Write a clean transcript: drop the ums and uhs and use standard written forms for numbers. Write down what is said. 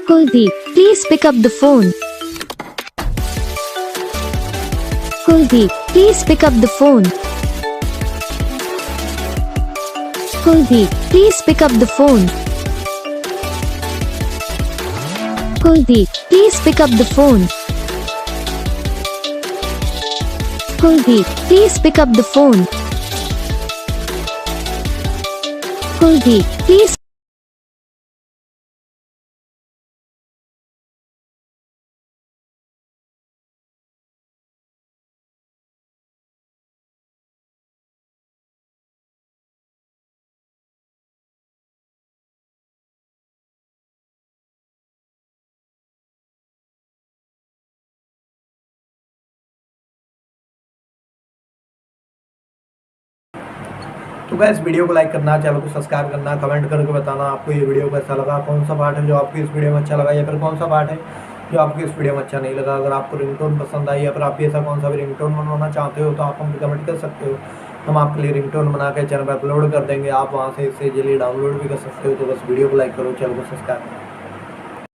Kuldeep, please pick up the phone. Kuldeep, please pick up the phone. Kuldeep, please pick up the phone. Kuldeep, please pick up the phone. Kuldeep, please pick up the phone. Kuldeep, please. तो guys video को like करना, channel को subscribe करना, comment करके बताना आपको ये video कैसा लगा, कौन सा पार्ट है जो आपको इस वीडियो में अच्छा लगा या फिर कौन सा पार्ट है जो आपको इस वीडियो में अच्छा नहीं लगा। अगर आपको रिंगटोन पसंद आई या फिर आप ऐसा कौन सा भी रिंगटोन बनवाना चाहते हो तो आप हमको कमेंट कर सकते हो। हम आपके लिए रिंगटोन बना के चैनल पर अपलोड कर देंगे, आप वहाँ से इसे इजीली डाउनलोड भी कर सकते हो। तो बस वीडियो को लाइक करो, चैनल को सब्सक्राइब करो।